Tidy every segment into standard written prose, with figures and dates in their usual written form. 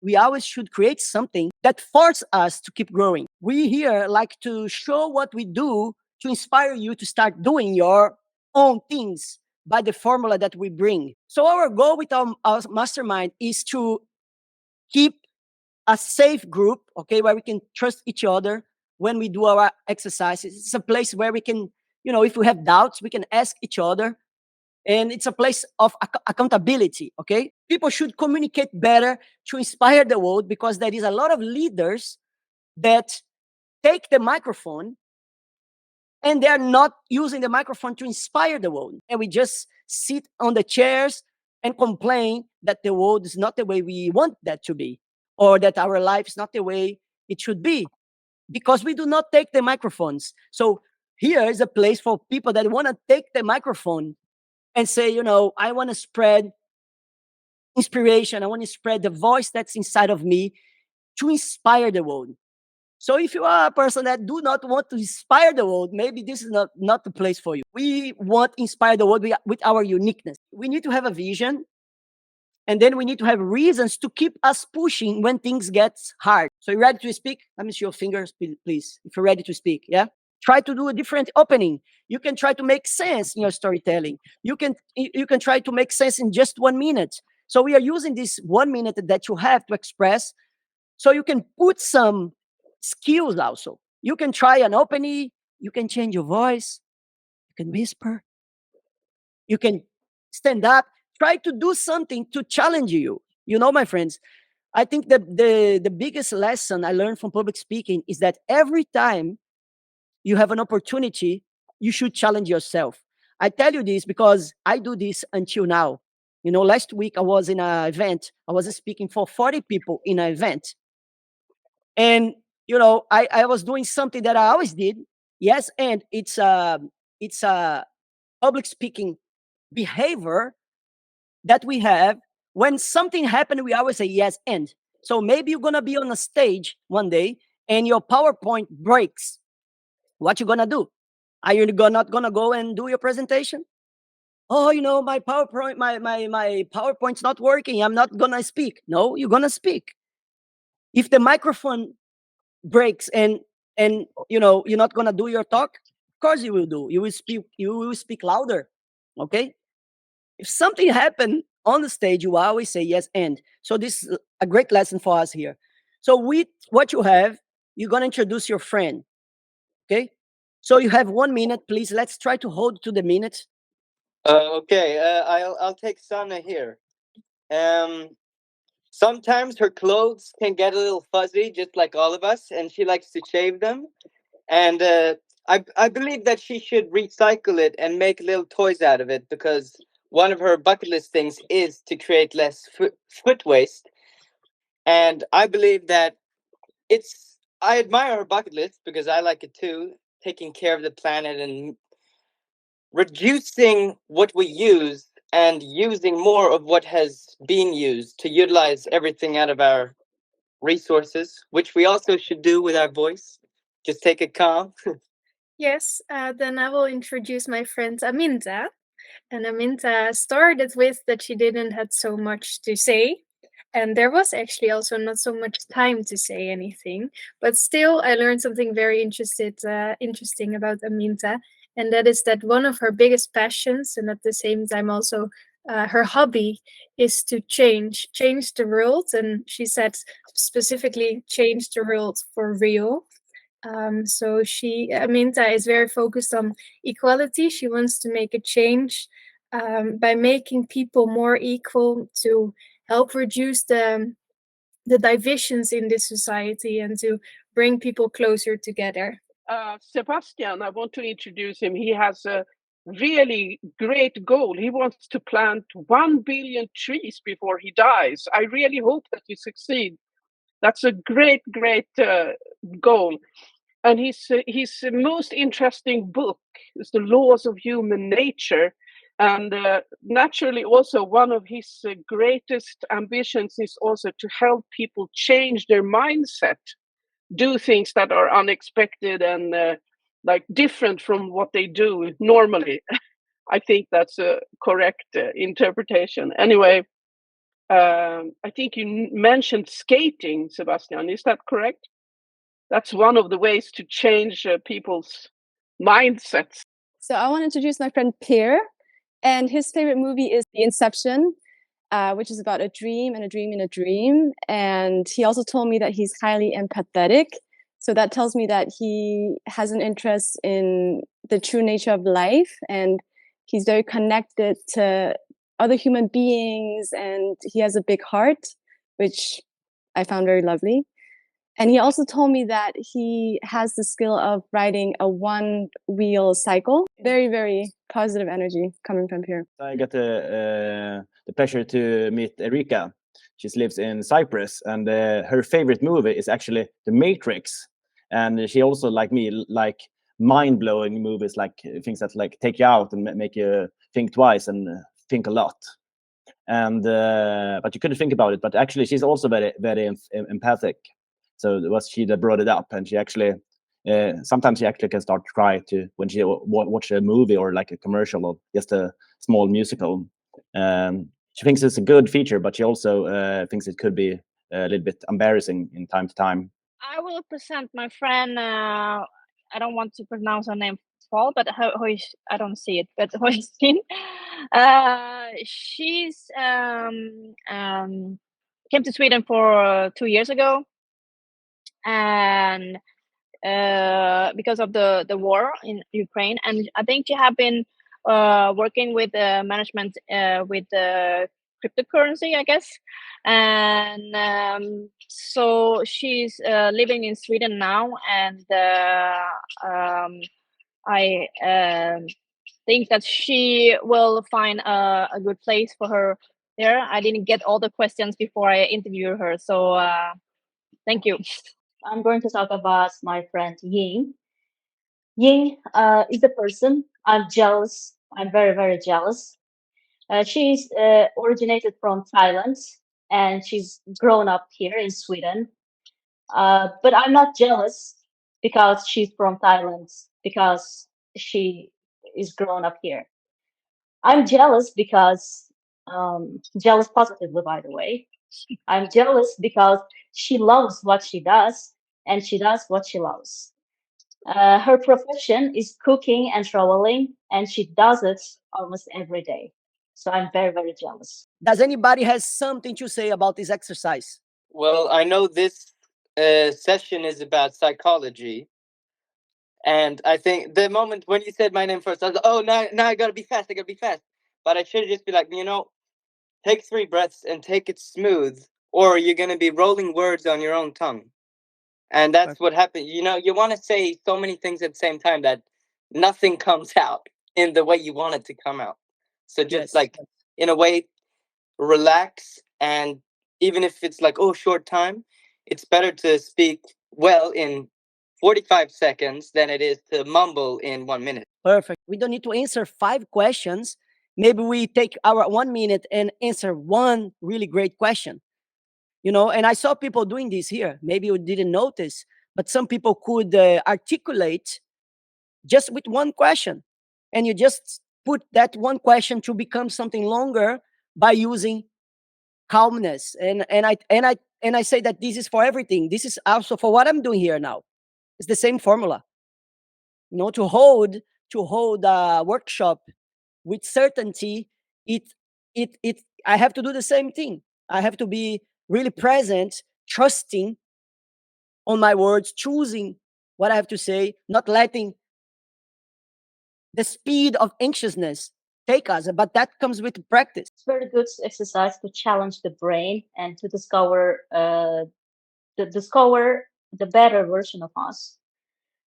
we always should create something that forces us to keep growing. We here like to show what we do to inspire you to start doing your own things by the formula that we bring. So our goal with our mastermind is to keep a safe group, okay, where we can trust each other when we do our exercises. It's a place where we can, if we have doubts, we can ask each other. And it's a place of accountability, okay? People should communicate better to inspire the world, because there is a lot of leaders that take the microphone and they're not using the microphone to inspire the world. And we just sit on the chairs and complain that the world is not the way we want that to be, or that our life is not the way it should be, because we do not take the microphones. So here is a place for people that want to take the microphone and say, I want to spread inspiration. I want to spread the voice that's inside of me to inspire the world. So if you are a person that do not want to inspire the world, maybe this is not the place for you. We want to inspire the world with our uniqueness. We need to have a vision, and then we need to have reasons to keep us pushing when things get hard. So you ready to speak? Let me see your fingers, please, if you're ready to speak. Yeah? Try to do a different opening. You can try to make sense in your storytelling. You can try to make sense in just 1 minute. So we are using this 1 minute that you have to express, so you can put some skills also. You can try an opening, you can change your voice, you can whisper, you can stand up, try to do something to challenge you. My friends, I think the biggest lesson I learned from public speaking is that every time you have an opportunity, you should challenge yourself. I tell you this because I do this until now. Last week I was in an event. I was speaking for 40 people in an event. And, I was doing something that I always did. Yes, and it's a public speaking behavior that we have. When something happened, we always say yes, and. So maybe you're going to be on a stage one day and your PowerPoint breaks. What you gonna do? Are you not gonna go and do your presentation? Oh, my PowerPoint, my PowerPoint's not working. I'm not gonna speak. No, you're gonna speak. If the microphone breaks and you're not gonna do your talk, of course you will do. You will speak. You will speak louder. Okay. If something happened on the stage, you always say yes and. So this is a great lesson for us here. So with what you have, you're gonna introduce your friend. Okay. So you have 1 minute, please. Let's try to hold to the minute. Okay, I'll take Sana here. Um, Sometimes her clothes can get a little fuzzy, just like all of us, and she likes to shave them. And I believe that she should recycle it and make little toys out of it, because one of her bucket list things is to create less foot waste. And I believe that I admire her bucket list because I like it too, taking care of the planet and reducing what we use and using more of what has been used to utilize everything out of our resources, which we also should do with our voice. Just take it calm. Yes, then I will introduce my friend Aminta. And Aminta started with that she didn't had so much to say. And there was actually also not so much time to say anything. But still, I learned something very interesting about Aminta. And that is that one of her biggest passions, and at the same time also her hobby, is to change the world. And she said specifically, change the world for real. So Aminta is very focused on equality. She wants to make a change by making people more equal, to help reduce the divisions in this society and to bring people closer together. Sebastian, I want to introduce him. He has a really great goal. He wants to plant 1 billion trees before he dies. I really hope that you succeed. That's a great goal. And his most interesting book is The Laws of Human Nature. And naturally, also one of his greatest ambitions is also to help people change their mindset, do things that are unexpected and like different from what they do normally. I think that's a correct interpretation. Anyway, I think you mentioned skating, Sebastian. Is that correct? That's one of the ways to change people's mindsets. So I want to introduce my friend Pierre, and his favorite movie is The Inception, which is about a dream and a dream in a dream. And he also told me that he's highly empathetic. So that tells me that he has an interest in the true nature of life, and he's very connected to other human beings, and he has a big heart, which I found very lovely. And he also told me that he has the skill of riding a one-wheel cycle. Very, very positive energy coming from here. I got the pleasure to meet Erika. She lives in Cyprus, and her favorite movie is actually The Matrix. And she also, like me, like mind-blowing movies, like things that like take you out and make you think twice and think a lot. And but you couldn't think about it. But actually, she's also very, very empathic. So it was she that brought it up, and she actually sometimes she actually can start to cry to when she watch a movie or like a commercial or just a small musical. She thinks it's a good feature, but she also thinks it could be a little bit embarrassing in time to time. I will present my friend. I don't want to pronounce her name fault, but I don't see it. But Hoistin, she's came to Sweden for 2 years ago, and because of the war in Ukraine, and I think she have been working with management with cryptocurrency, I guess, and so she's living in Sweden now, and I think that she will find a good place for her there. I didn't get all the questions before I interviewed her, so thank you. I'm going to talk about my friend Ying. Ying is a person I'm jealous. I'm very, very jealous. She's originated from Thailand, and she's grown up here in Sweden. But I'm not jealous because she's from Thailand, because she is grown up here. I'm jealous because, jealous positively, by the way. I'm jealous because she loves what she does, and she does what she loves. Her profession is cooking and traveling, and she does it almost every day. So I'm very, very jealous. Does anybody has something to say about this exercise? Well, I know this session is about psychology, and I think the moment when you said my name first, I was like, "Oh, now I gotta be fast. I gotta be fast." But I should just be like, take 3 breaths and take it smooth, or you're gonna be rolling words on your own tongue. And that's what happened. You want to say so many things at the same time that nothing comes out in the way you want it to come out. So just like in a way, relax, and even if it's like, oh, short time, it's better to speak well in 45 seconds than it is to mumble in 1 minute. Perfect. We don't need to answer 5 questions. Maybe we take our 1 minute and answer one really great question. And I saw people doing this here. Maybe you didn't notice, but some people could articulate just with one question, and you just put that one question to become something longer by using calmness. And I say that this is for everything. This is also for what I'm doing here now. It's the same formula. To hold a workshop with certainty, I have to do the same thing. I have to be really present, trusting on my words, choosing what I have to say, not letting the speed of anxiousness take us. But that comes with practice. It's very good exercise to challenge the brain and to discover the better version of us.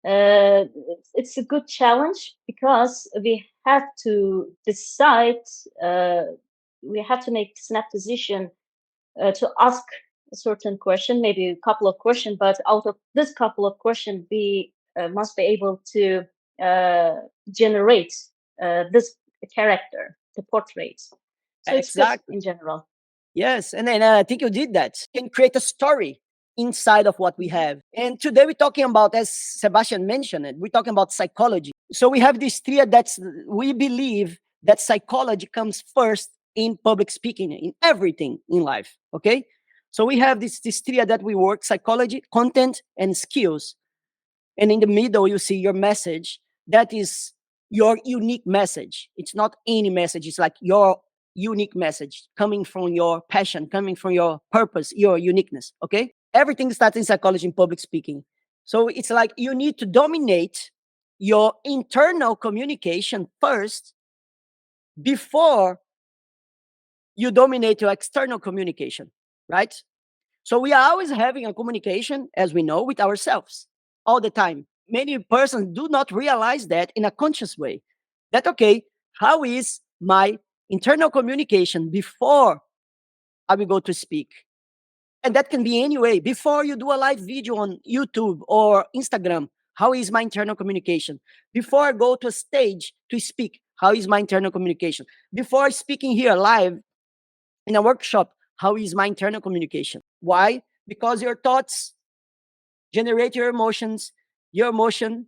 It's a good challenge because we have to decide. We have to make snap decision to ask a certain question, maybe a couple of questions, but out of this couple of questions, we must be able to generate this character, the portrait. So it's good in general. Yes, and then I think you did that. You can create a story inside of what we have. And today we're talking about, as Sebastian mentioned it, we're talking about psychology. So we have this triad we believe that psychology comes first in public speaking, in everything in life. Okay, so we have this triad that we work: psychology, content, and skills. And in the middle, you see your message. That is your unique message. It's not any message. It's like your unique message coming from your passion, coming from your purpose, your uniqueness. Okay, everything starts in psychology and public speaking. So it's like you need to dominate your internal communication first before you dominate your external communication, right? So we are always having a communication, as we know, with ourselves all the time. Many persons do not realize that in a conscious way. That, okay, how is my internal communication before I will go to speak? And that can be any way. Before you do a live video on YouTube or Instagram, how is my internal communication? Before I go to a stage to speak, how is my internal communication? Before speaking here live in a workshop, how is my internal communication? Why? Because your thoughts generate your emotions, your emotion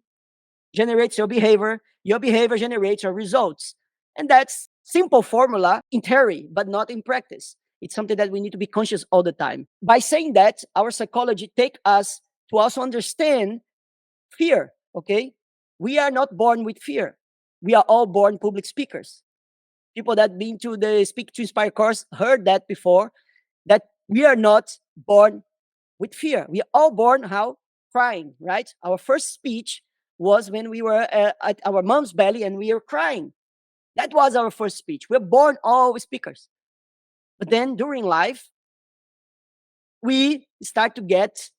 generates your behavior generates your results. And that's simple formula in theory, but not in practice. It's something that we need to be conscious all the time. By saying that, our psychology take us to also understand fear, okay? We are not born with fear. We are all born public speakers. People that been to the Speak to Inspire course heard that before, that we are not born with fear. We are all born how? Crying, right? Our first speech was when we were at our mom's belly and we were crying. That was our first speech. We're born all speakers. But then during life, we start to get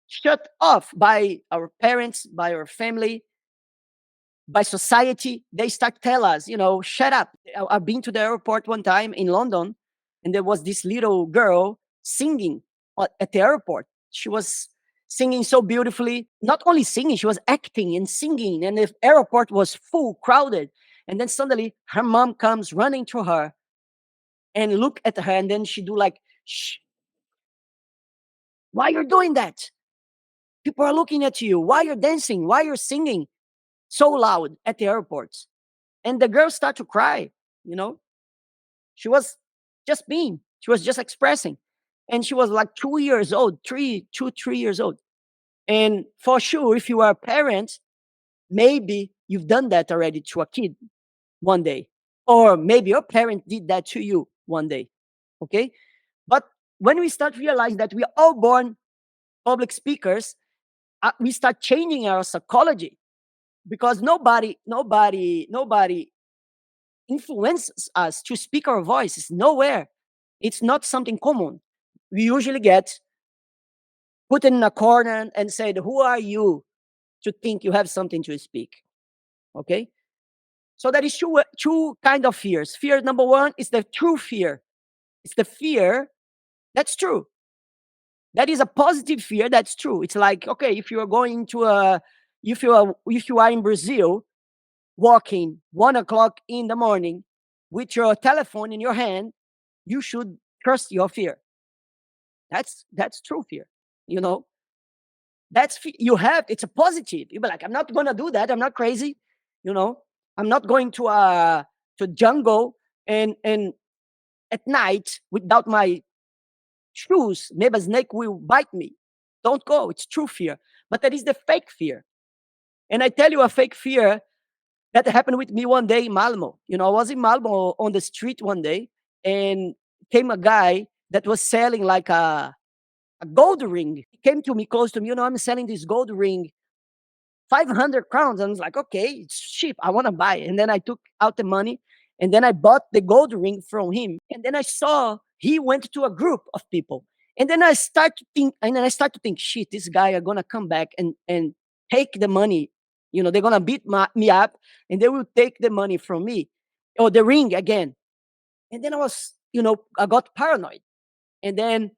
shut off by our parents, by our family, by society. They start tell us, shut up. I've been to the airport one time in London, and there was this little girl singing at the airport. She was singing so beautifully. Not only singing, she was acting and singing, and the airport was full, crowded. And then suddenly her mom comes running to her and look at her, and then she do like, shh, why you're doing that? People are looking at you. Why you're dancing? Why you're singing so loud at the airports? And the girl started to cry, you know. She was just being, she was just expressing. And she was like 2 years old, 3 years old. And for sure, if you are a parent, maybe you've done that already to a kid one day. Or maybe your parent did that to you one day. Okay? But when we start realizing that we are all born public speakers, we start changing our psychology, because nobody influences us to speak our voices. Nowhere. It's not something common. We usually get put in a corner and said, who are you to think you have something to speak? Okay? So there is two kind of fears. Fear number one is the true fear. It's the fear that's true. That is a positive fear that's true. It's like, okay, if you are going to if you are in Brazil, walking 1 o'clock in the morning with your telephone in your hand, you should trust your fear. That's true fear. You know, you have, it's a positive. You be like, I'm not gonna do that. I'm not crazy. You know, I'm not going to jungle and at night without my shoes. Maybe a snake will bite me. Don't go. It's true fear. But that is the fake fear. And I tell you a fake fear that happened with me one day in Malmo. I was in Malmo on the street one day, and came a guy that was selling like a gold ring. He came to me, close to me, I'm selling this gold ring, 500 crowns. I was like, okay, it's cheap. I want to buy it. And then I took out the money, and then I bought the gold ring from him. And then I saw he went to a group of people. And then I start to think, shit, this guy are gonna come back and take the money. They're gonna beat me up, and they will take the money from me, or the ring again. And then I got paranoid. And then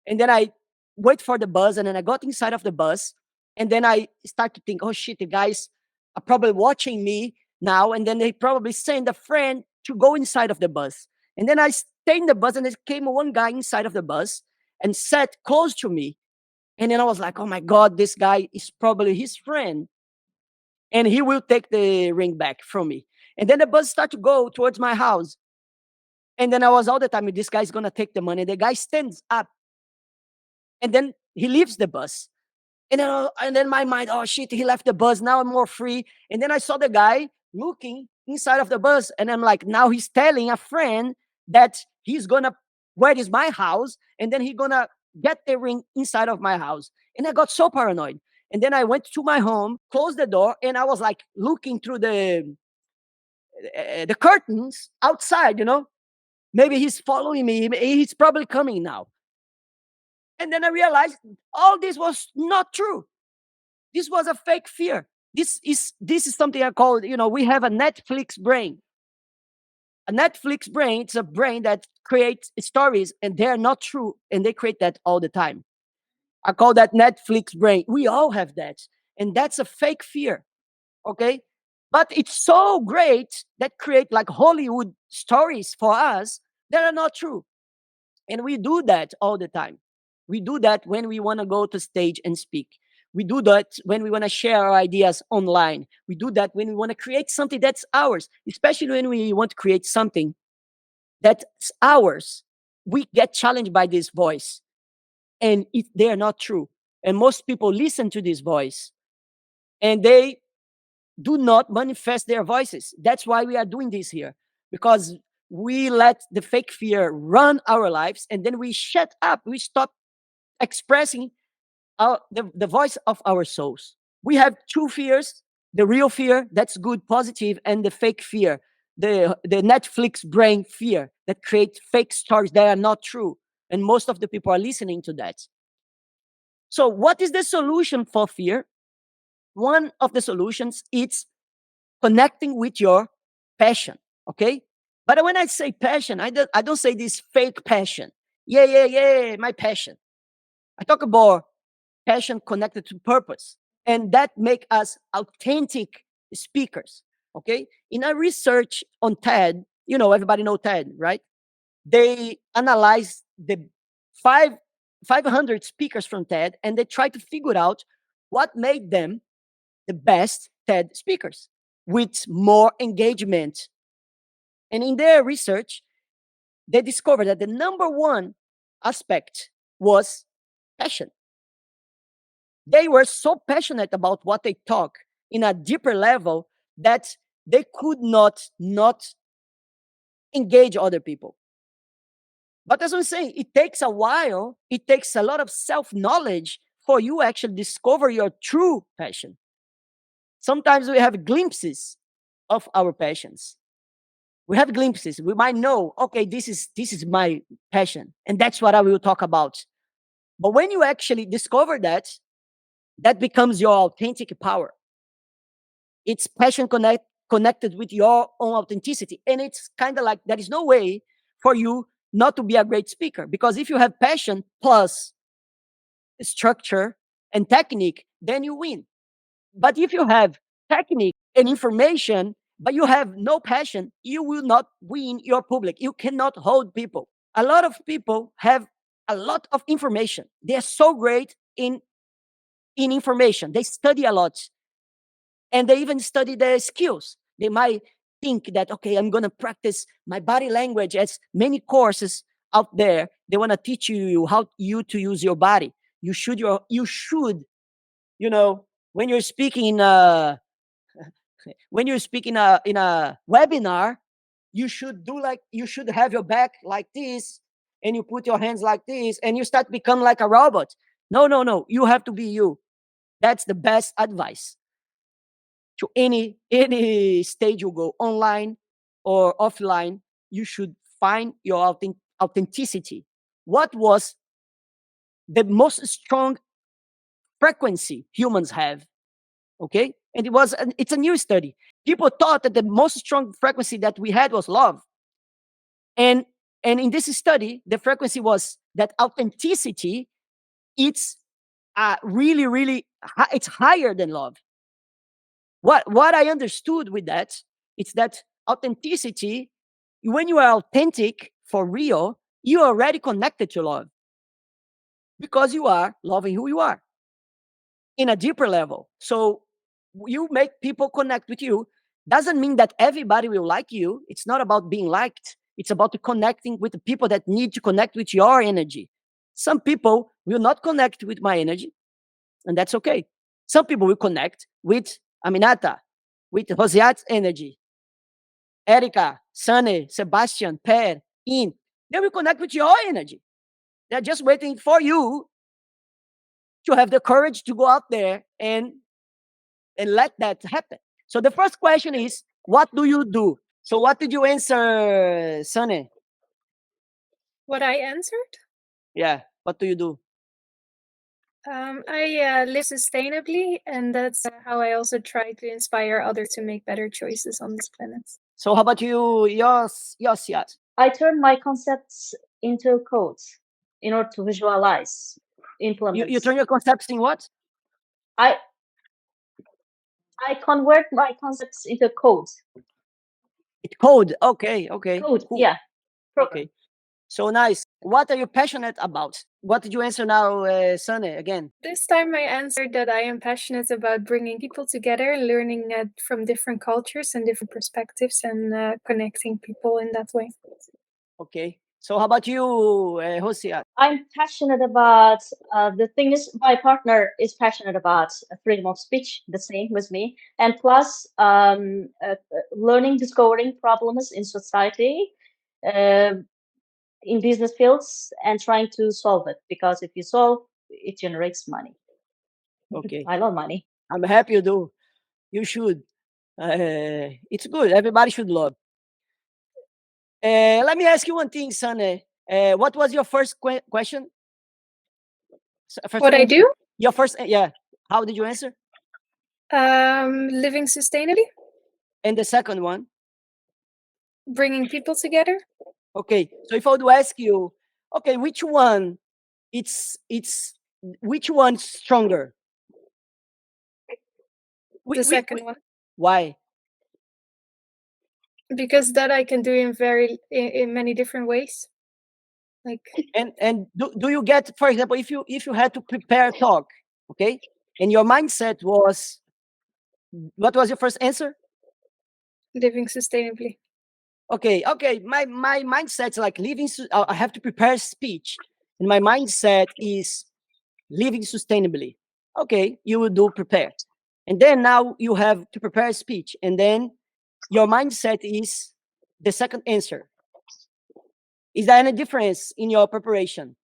I wait for the bus, and then I got inside of the bus, and then I start to think, oh shit, the guys are probably watching me now, and then they probably send a friend to go inside of the bus. And then I stay in the bus, and there came one guy inside of the bus and sat close to me. And then I was like, oh my God, this guy is probably his friend, and he will take the ring back from me. And then the bus started to go towards my house. And then I was all the time, this guy's gonna take the money. The guy stands up and then he leaves the bus. And then my mind, oh shit, he left the bus. Now I'm more free. And then I saw the guy looking inside of the bus, and I'm like, now he's telling a friend that he's gonna, where is my house? And then he's gonna get the ring inside of my house. And I got so paranoid. And then I went to my home, closed the door, and I was like looking through the curtains outside, Maybe he's following me. He's probably coming now. And then I realized all this was not true. This was a fake fear. This is something I call, we have a Netflix brain. A Netflix brain, it's a brain that creates stories and they're not true, and they create that all the time. I call that Netflix brain. We all have that. And that's a fake fear. Okay? But it's so great that create like Hollywood stories for us that are not true. And we do that all the time. We do that when we want to go to stage and speak. We do that when we want to share our ideas online. We do that when we want to create something that's ours, especially when we want to create something that's ours. We get challenged by this voice, and they are not true. And most people listen to this voice and they do not manifest their voices. That's why we are doing this here, because we let the fake fear run our lives, and then we shut up. We stop expressing the voice of our souls. We have two fears: the real fear, that's good, positive, and the fake fear, the Netflix brain fear that creates fake stories that are not true. And most of the people are listening to that. So, what is the solution for fear? One of the solutions is connecting with your passion. Okay. But when I say passion, I don't say this fake passion. Yeah, yeah, yeah, my passion. I talk about passion connected to purpose, and that make us authentic speakers. Okay. In a research on TED, everybody know TED, right? They analyze the five 500 speakers from TED, and they try to figure out what made them the best TED speakers with more engagement. And in their research, they discovered that the number one aspect was passion. They were so passionate about what they talk in a deeper level that they could not engage other people. But as I'm saying, it takes a while, it takes a lot of self-knowledge for you actually discover your true passion. Sometimes we have glimpses of our passions. We have glimpses. We might know, okay, this is my passion, and that's what I will talk about. But when you actually discover that, that becomes your authentic power. It's passion connected with your own authenticity. And it's kind of like there is no way for you not to be a great speaker. Because if you have passion plus structure and technique, then you win. But if you have technique and information, but you have no passion, you will not win your public. You cannot hold people. A lot of people have a lot of information. They are so great in information. They study a lot, and they even study their skills. They might think that, okay, I'm going to practice my body language, as many courses out there. They want to teach you how you to use your body. You should, when you're speaking in a webinar, you should have your back like this, and you put your hands like this, and you start become like a robot. No, no, no. You have to be you. That's the best advice to any stage you go, online or offline. You should find your authenticity. What was the most strong frequency humans have? Okay, and it's a new study. People thought that the most strong frequency that we had was love, and in this study, the frequency was that authenticity. It's really, really it's higher than love. What I understood with that, it's that authenticity, when you are authentic for real, you are already connected to love, because you are loving who you are in a deeper level. So you make people connect with you. Doesn't mean that everybody will like you. It's not about being liked. It's about connecting with the people that need to connect with your energy. Some people will not connect with my energy, and that's okay. Some people will connect with Aminata, with Rosiat's energy, Erica, Sunny, Sebastian, Per, In. They will connect with your energy. They're just waiting for you to have the courage to go out there and let that happen. So the first question is, what do you do? So what did you answer, Sunny? What I answered? Yeah, what do you do? I live sustainably, and that's how I also try to inspire others to make better choices on this planet. So how about you, Yas? I turn my concepts into codes in order to visualize, implement. You turn your concepts in what? I I convert my concepts into codes. Code. Okay. Code, Cool. yeah. Program. Okay. So nice. What are you passionate about? What did you answer now, Sunny, again? This time I answered that I am passionate about bringing people together, learning from different cultures and different perspectives, and connecting people in that way. Okay. So how about you, Hosiat? I'm passionate about the thing is my partner is passionate about freedom of speech, the same with me, and plus learning, discovering problems in society, in business fields, and trying to solve it. Because if you solve, it generates money. Okay. I love money. I'm happy you do. You should. It's good. Everybody should love. Let me ask you one thing, Sunny. What was your first question? First What I answer. do? Your first, yeah. How did you answer? Living sustainably, And the second one? bringing people together. Okay. So if I would ask you, okay, which one? It's which one's stronger? The second one, Why? because that I can do in many different ways. Like, And do you get, for example, if you had to prepare a talk, okay, and your mindset was, what was your first answer? living sustainably. Okay. My mindset's like I have to prepare a speech, and my mindset is living sustainably. Okay, you will do prepare, and then now you have to prepare a speech, and then your mindset is the second answer. Is there any difference in your preparation?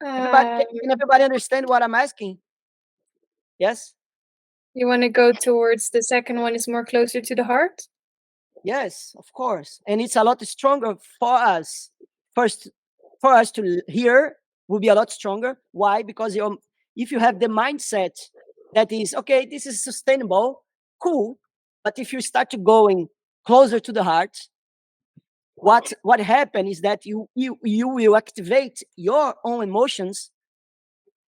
Everybody, can everybody understand what I'm asking? Yes. You want to go towards the second one is more closer to the heart? Yes, of course. And it's a lot stronger for us. First, for us to hear will be a lot stronger. Why? Because if you have the mindset that is, okay, this is sustainable, cool. But if you start to going closer to the heart, what happens is that you will activate your own emotions,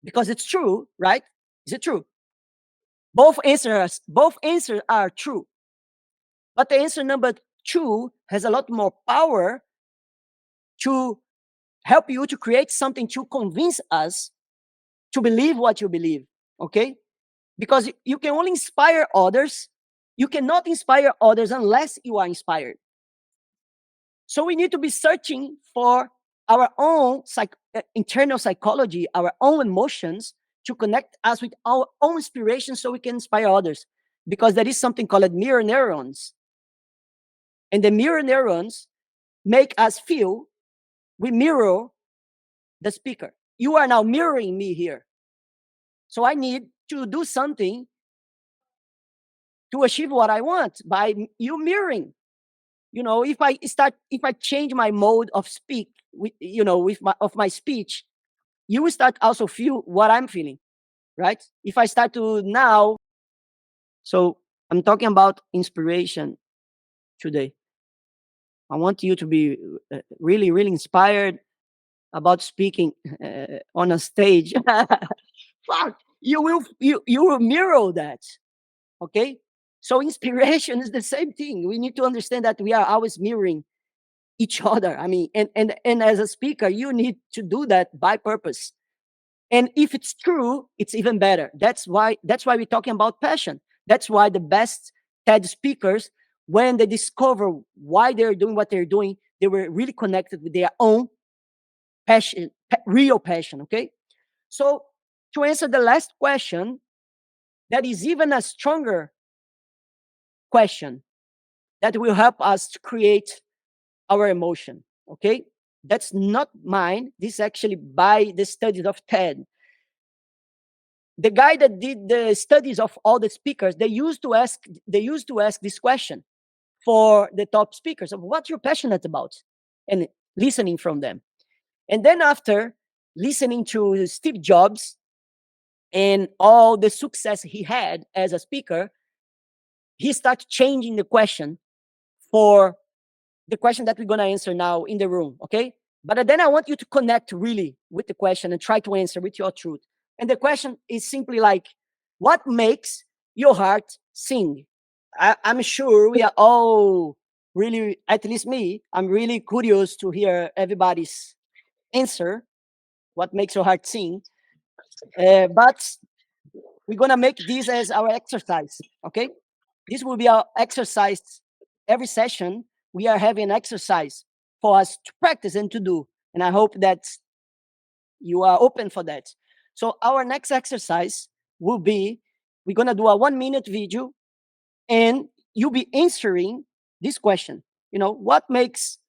because it's true, right? Is it true? Both answers are true. But the answer number 2 has a lot more power to help you to create something to convince us to believe what you believe. Okay? Because you can only inspire others. You cannot inspire others unless you are inspired. So we need to be searching for our own internal psychology, our own emotions, to connect us with our own inspiration so we can inspire others. Because there is something called mirror neurons. And the mirror neurons make us feel we mirror the speaker. You are now mirroring me here. So I need to do something to achieve what I want by you mirroring. If I change my mode of speak, with my speech, you will start also feel what I'm feeling, right? If I start to now, so I'm talking about inspiration today. I want you to be really, really inspired about speaking on a stage. Fuck, you will mirror that. Okay, so inspiration is the same thing. We need to understand that we are always mirroring each other. I mean, and as a speaker, you need to do that by purpose. And if it's true, it's even better. That's why we're talking about passion. That's why the best TED speakers, when they discover why they're doing what they're doing, they were really connected with their own passion, real passion. Okay, so to answer the last question, that is even a stronger question that will help us to create our emotion. Okay, that's not mine. This is actually by the studies of Ted. The guy that did the studies of all the speakers, they used to ask this question for the top speakers of what you're passionate about, and listening from them. And then after listening to Steve Jobs and all the success he had as a speaker, he started changing the question for the question that we're going to answer now in the room. Okay, but then I want you to connect really with the question and try to answer with your truth. And the question is simply like, what makes your heart sing? I'm sure we are all really, at least me, I'm really curious to hear everybody's answer. What makes your heart sing? But we're gonna make this as our exercise. Okay, this will be our exercise. Every session we are having an exercise for us to practice and to do, and I hope that you are open for that. So our next exercise will be, we're gonna do a 1 minute video, and you'll be answering this question. What makes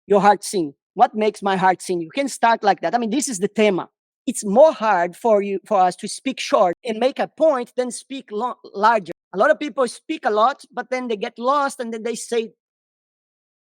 your heart sing? What makes my heart sing? You can start like that. I mean, this is the theme. It's more hard for us to speak short and make a point than speak larger. A lot of people speak a lot, but then they get lost, and then they say,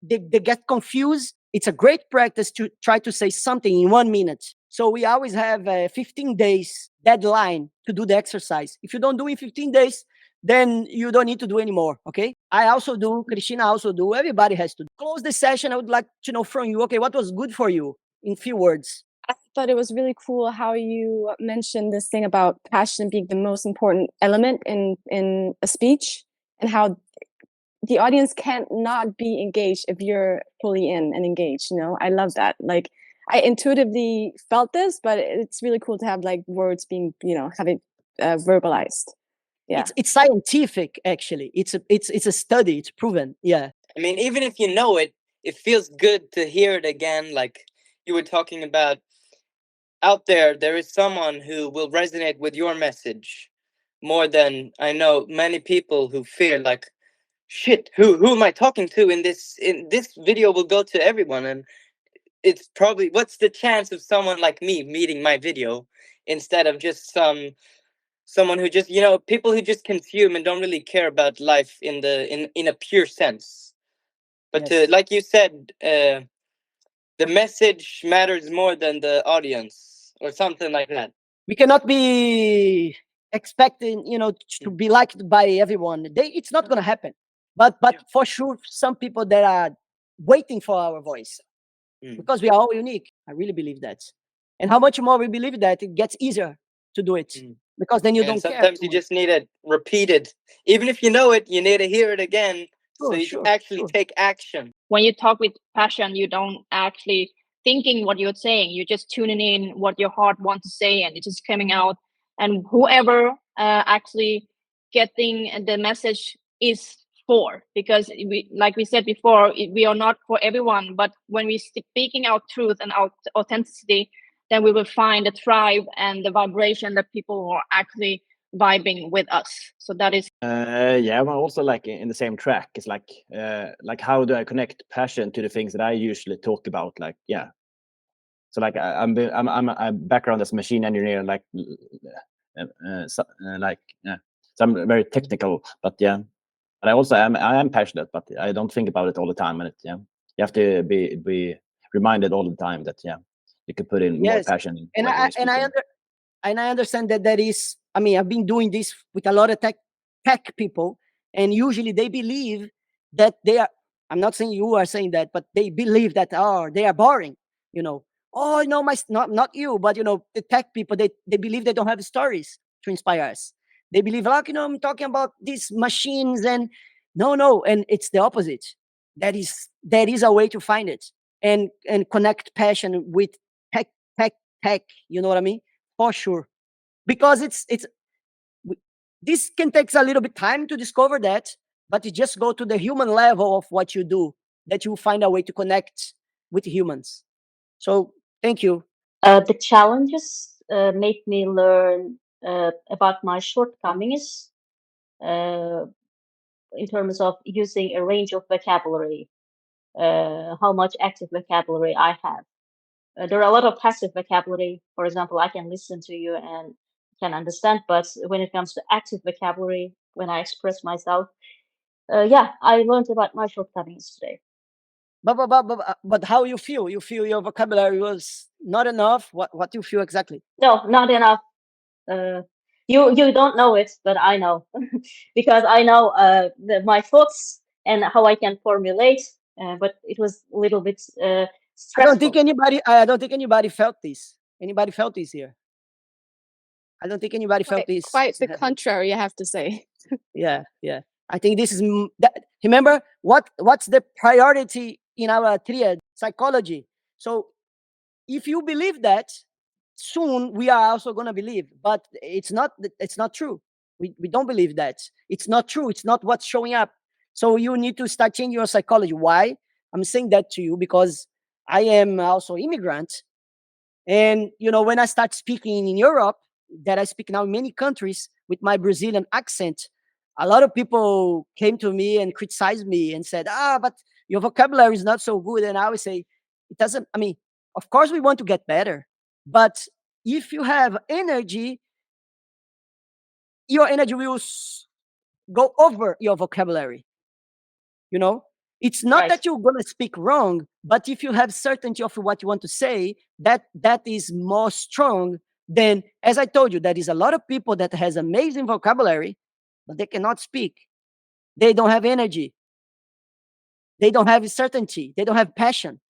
they get confused. It's a great practice to try to say something in 1 minute. So we always have a 15 days deadline to do the exercise. If you don't do it in 15 days, then you don't need to do anymore. Okay. I also do, Christina also do, everybody has to close the session. I would like to know from you, okay, what was good for you in few words? I thought it was really cool how you mentioned this thing about passion being the most important element in a speech, and how the audience can't not be engaged if you're fully in and engaged. I love that. Like, I intuitively felt this, but it's really cool to have like words being, have it verbalized. Yeah, It's scientific, actually. It's a study. It's proven. Yeah. I mean, even if you know it, it feels good to hear it again. Like you were talking about, out there is someone who will resonate with your message more than I know many people who fear like, shit, who am I talking to in this video will go to everyone, and it's probably, what's the chance of someone like me meeting my video instead of just someone who just, people who just consume and don't really care about life in a pure sense. But Yes. like you said, the message matters more than the audience or something like that. We cannot be expecting, to be liked by everyone. It's not going to happen. But for sure, some people that are waiting for our voice, because we are all unique. I really believe that. And how much more we believe that, it gets easier to do it, because then you And don't care. sometimes you just need it repeated. Even if you know it, you need to hear it again so you Sure, actually sure. take action. When you talk with passion, you don't actually thinking what you're saying. You're just tuning in what your heart wants to say, and it's just coming out. And whoever actually getting the message is for, because we, like we said before, we are not for everyone. But when we speaking our truth and our authenticity, then we will find the tribe and the vibration that people are actually vibing with us. So that is Yeah, I'm also like in the same track. It's like how do I connect passion to the things that I usually talk about? Like, yeah. So like I'm a background as a machine engineer, like yeah. So I'm very technical, but yeah. But I am passionate, but I don't think about it all the time. And yeah, you have to be reminded all the time that you could put in more Yes. passion in And when I you're speaking. and I understand that there is. I mean, I've been doing this with a lot of tech people, and usually they believe that they are. I'm not saying you are saying that, but they believe that they are boring. You know, oh no, not you, but the tech people, they believe they don't have stories to inspire us. They believe, like, I'm talking about these machines, and no, and it's the opposite. That is a way to find it, and connect passion with tech, tech, tech. You know what I mean? For sure, because w- this can take a little bit time to discover that, but you just go to the human level of what you do, that you will find a way to connect with humans. So thank you. The challenges make me learn about my shortcomings in terms of using a range of vocabulary, how much active vocabulary I have. There are a lot of passive vocabulary. For example, I can listen to you and can understand, but when it comes to active vocabulary, when I express myself, yeah, I learned about my shortcomings today. But how you feel? You feel your vocabulary was not enough? What you feel exactly? No, not enough. You don't know it, but I know because I know my thoughts and how I can formulate. But it was a little bit stressful. I don't think anybody felt this. Anybody felt this here? I don't think anybody felt this. Quite the contrary, I have to say. Yeah. I think this is remember what's the priority in our triad? Psychology. So if you believe that, soon we are also going to believe, but it's not true. We don't believe that. It's not true. It's not what's showing up. So you need to start changing your psychology. Why? I'm saying that to you because I am also immigrant. And when I start speaking in Europe, that I speak now in many countries with my Brazilian accent, a lot of people came to me and criticized me and said, but your vocabulary is not so good. And I always say, it doesn't, I mean, of course we want to get better, but if you have energy, your energy will go over your vocabulary. It's not Right. that you're going to speak wrong, but if you have certainty of what you want to say, that is more strong than, as I told you, there is a lot of people that has amazing vocabulary, but they cannot speak. They don't have energy. They don't have certainty. They don't have passion.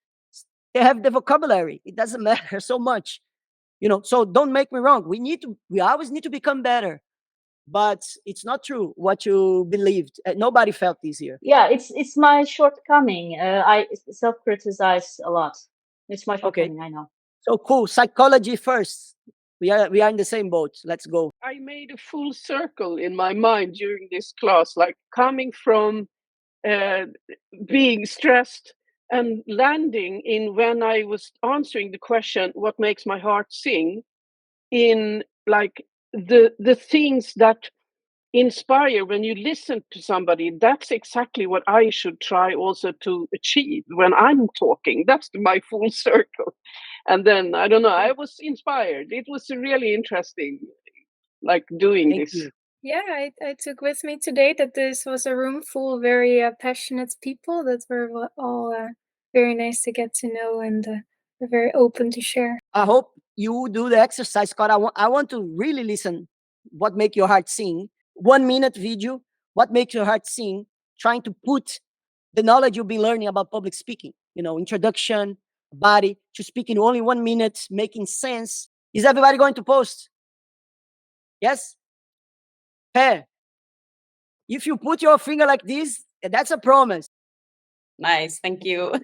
They have the vocabulary. It doesn't matter so much. So don't make me wrong. We always need to become better. But it's not true what you believed. Nobody felt this here. Yeah, it's my shortcoming. I self-criticize a lot. It's my Okay. shortcoming, I know. So cool. Psychology first. We are in the same boat. Let's go. I made a full circle in my mind during this class, like coming from uh, being stressed and landing in when I was answering the question, what makes my heart sing, in like the things that inspire when you listen to somebody. That's exactly what I should try also to achieve when I'm talking. That's my full circle. And then I don't know, I was inspired. It was really interesting, like doing Thank this. you. Yeah, I took with me today that this was a room full of very passionate people that were all very nice to get to know and were very open to share. I hope you do the exercise, Scott. I want to really listen. What make your heart sing? 1 minute video. What makes your heart sing? Trying to put the knowledge you've been learning about public speaking. Introduction, body to speak in only 1 minute, making sense. Is everybody going to post? Yes. Fair. If you put your finger like this, that's a promise. Nice, thank you.